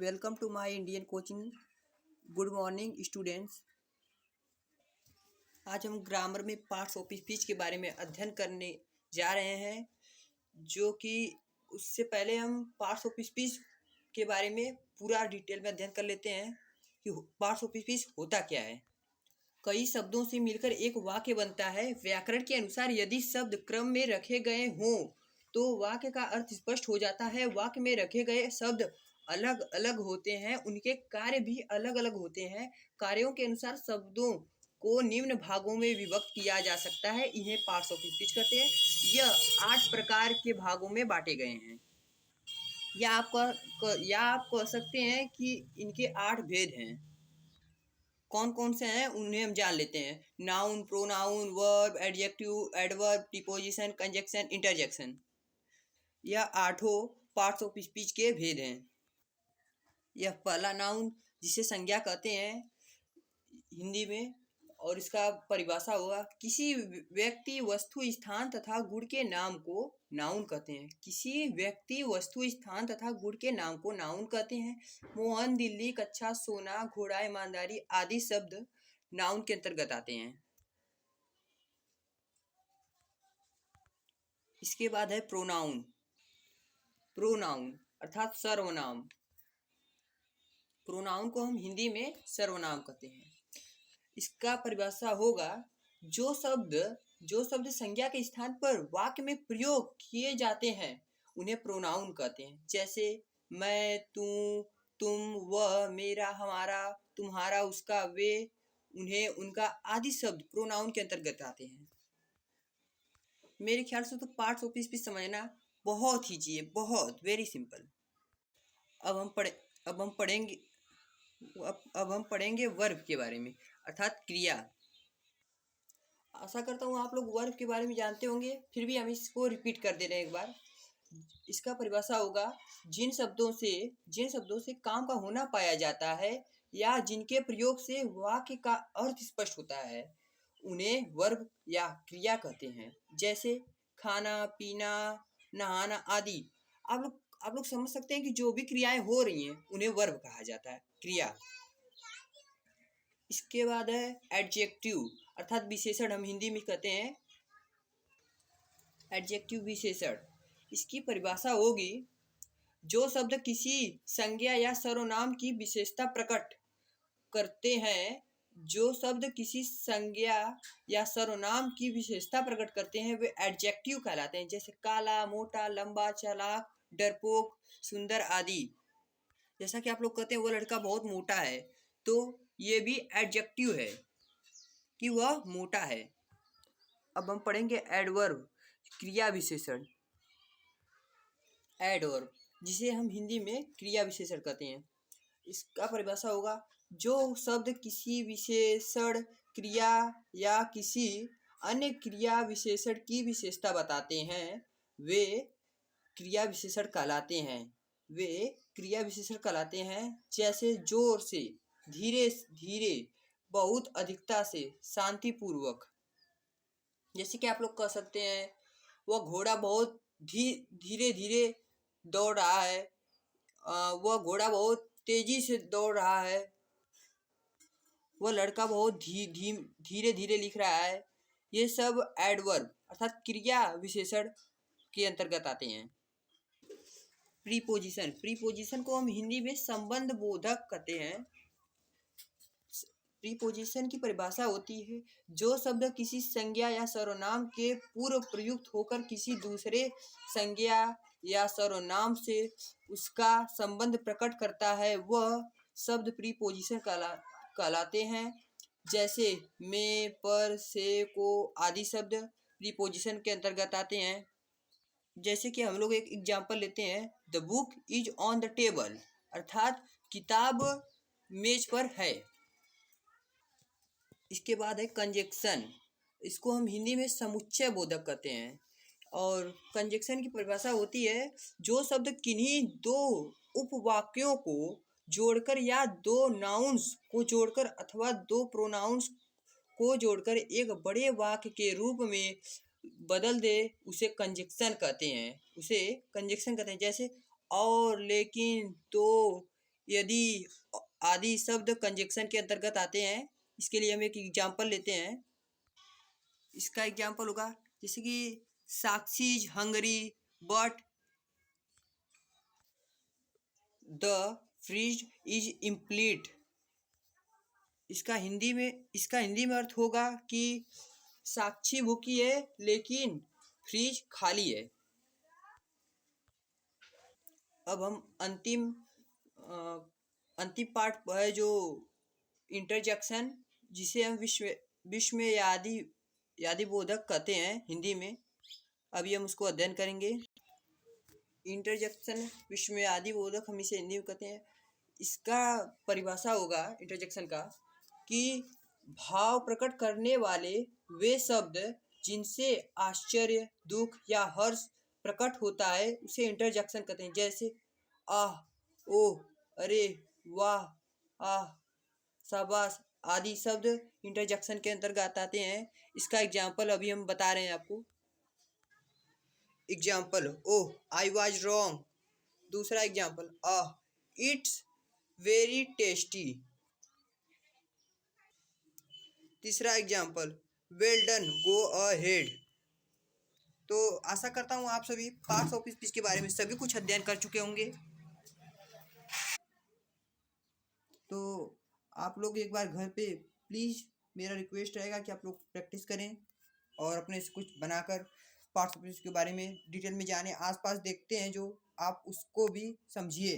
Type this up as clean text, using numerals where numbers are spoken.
Welcome to my Indian coaching. Good morning students. आज हम grammar में पार्ट्स ऑफ स्पीच के बारे में अध्ययन करने जा रहे हैं, जो कि उससे पहले हम पार्ट्स ऑफ स्पीच के बारे में पूरा डिटेल में अध्ययन कर लेते हैं कि पार्ट्स ऑफ स्पीच होता क्या है। कई शब्दों से मिलकर एक वाक्य बनता है। व्याकरण के अनुसार यदि शब्द क्रम में रखे गए हों तो वाक्य का अर्थ स्पष्ट हो जाता है। वाक्य में रखे गए शब्द अलग अलग होते हैं, उनके कार्य भी अलग अलग होते हैं। कार्यों के अनुसार शब्दों को निम्न भागों में विभक्त किया जा सकता है, इन्हें पार्ट्स ऑफ स्पीच कहते हैं। यह 8 प्रकार के भागों में बांटे गए हैं। या आप कह सकते हैं कि इनके 8 भेद हैं। कौन कौन से हैं उन्हें हम जान लेते हैं। Noun, pronoun, verb, adjective, adverb, preposition, conjunction, interjection. यह 8 पार्ट्स ऑफ स्पीच के भेद हैं। यह पहला नाउन, जिसे संज्ञा कहते हैं हिंदी में, और इसका परिभाषा होगा किसी व्यक्ति, वस्तु, स्थान तथा गुण के नाम को नाउन कहते हैं। किसी व्यक्ति, वस्तु, स्थान तथा गुण के नाम को नाउन कहते हैं। मोहन, दिल्ली, कच्छा, सोना, घोड़ा, ईमानदारी आदि शब्द नाउन के अंतर्गत आते हैं। इसके बाद है प्रोनाउन। प्रोनाउन अर्थात सर्वनाम। प्रोनाउन को हम हिंदी में सर्वनाम कहते हैं। इसका परिभाषा होगा जो शब्द संज्ञा के स्थान पर वाक्य में प्रयोग किए जाते हैं उन्हें प्रोनाउन कहते हैं। जैसे मैं, तू, तुम, वह, मेरा, हमारा, तुम्हारा, उसका, वे, उन्हें, उनका आदि शब्द प्रोनाउन के अंतर्गत आते हैं। मेरे ख्याल से तो पार्ट्स ऑफ स्पीच समझना बहुत ही चाहिए, बहुत वेरी सिंपल। अब हम पढ़ेंगे वर्ब के बारे में, अर्थात क्रिया। आशा करता हूँ आप लोग वर्ब के बारे में जानते होंगे, फिर भी हम इसको रिपीट कर दे रहे हैं एक बार। इसका परिभाषा होगा जिन शब्दों से काम का होना पाया जाता है या जिनके प्रयोग से वाक्य का अर्थ स्पष्ट होता है उन्हें वर्ब या क्रिया कहते हैं। जैसे खाना, पीना, नहाना आदि। आप लोग समझ सकते हैं कि जो भी क्रियाएं हो रही हैं उन्हें वर्ब कहा जाता है, क्रिया। इसके बाद है एडजेक्टिव, अर्थात विशेषण, हम हिंदी में कहते हैं एडजेक्टिव, विशेषण। इसकी परिभाषा होगी जो शब्द किसी संज्ञा या सर्वनाम की विशेषता प्रकट करते हैं। जो शब्द किसी संज्ञा या सर्वनाम की विशेषता प्रकट करते हैं वे एडजेक्टिव कहलाते हैं। जैसे काला, मोटा, लंबा, चालाक, डरपोक, सुंदर आदि। जैसा कि आप लोग कहते हैं वो लड़का बहुत मोटा है, तो ये भी एडजेक्टिव है कि वह मोटा है। अब हम पढ़ेंगे एडवर्ब, क्रिया विशेषण। एडवर्ब, जिसे हम हिंदी में क्रिया विशेषण कहते हैं। इसका परिभाषा होगा जो शब्द किसी विशेषण, क्रिया या किसी अन्य क्रिया विशेषण की विशेषता बताते हैं वे क्रिया विशेषण कहलाते हैं। जैसे जोर से, धीरे धीरे, बहुत अधिकता से, शांतिपूर्वक। जैसे कि आप लोग कह सकते हैं वह घोड़ा बहुत धीरे धीरे दौड़ रहा है, वह घोड़ा बहुत तेजी से दौड़ रहा है, वह लड़का बहुत धीरे धीरे लिख रहा है। ये सब एडवर्ब अर्थात क्रिया विशेषण के अंतर्गत आते हैं। प्रीपोजिशन को हम हिंदी में संबंध बोधक कहते हैं। प्रीपोजिशन की परिभाषा होती है जो शब्द किसी संज्ञा या सर्वनाम के पूर्व प्रयुक्त होकर किसी दूसरे संज्ञा या सर्वनाम से उसका संबंध प्रकट करता है वह शब्द प्रीपोजिशन कहलाते हैं। जैसे में, पर, से, को आदि शब्द प्रीपोजिशन के अंतर्गत आते हैं। जैसे कि हम लोग एक एग्जाम्पल लेते हैं, the book is on the table, अर्थात किताब मेज पर है। इसके बाद है कंजक्शन। इसको हम हिंदी में समुच्चय बोधक कहते हैं। और कंजक्शन की परिभाषा होती है जो शब्द किन्हीं दो उपवाक्यों को जोड़कर या दो नाउन्स को जोड़कर अथवा दो प्रोनाउंस को जोड़कर एक बड़े वाक्य के रूप में बदल दे उसे कंजक्शन कहते हैं। जैसे और, लेकिन, तो, यदि आदि शब्द कंजक्शन के अंतर्गत आते हैं। इसके लिए हम एक एग्जाम्पल लेते हैं। इसका एग्जाम्पल होगा जैसे कि Sakshi is hungry but the fridge is empty. इसका हिंदी में अर्थ होगा कि साक्षी भूखी है लेकिन फ्रिज खाली है। अब हम अंतिम पार्ट है जो इंटरजेक्शन, जिसे हम विस्मयादि बोधक कहते हैं हिंदी में। अभी हम उसको अध्ययन करेंगे। इंटरजेक्शन विस्मयादि बोधक हम इसे हिंदी में कहते हैं। इसका परिभाषा होगा इंटरजेक्शन का कि भाव प्रकट करने वाले वे शब्द जिनसे आश्चर्य, दुख या हर्ष प्रकट होता है उसे इंटरजेक्शन कहते हैं। जैसे आह, ओह, अरे, वाह, आह, शाबाश आदि शब्द इंटरजेक्शन के अंतर्गत आते हैं। इसका एग्जाम्पल अभी हम बता रहे हैं आपको। Example, oh I was wrong. दूसरा example, ah it's very tasty. तीसरा example, well done, go ahead. तो आशा करता हूँ आप सभी पार्ट्स ऑफ स्पीच के बारे में सभी कुछ अध्ययन कर चुके होंगे। तो आप लोग एक बार घर पे प्लीज़, मेरा रिक्वेस्ट रहेगा कि आप लोग प्रैक्टिस करें और अपने से कुछ बनाकर पार्ट्स ऑफ स्पीच के बारे में डिटेल में जाने। आसपास देखते हैं जो आप उसको भी समझिए।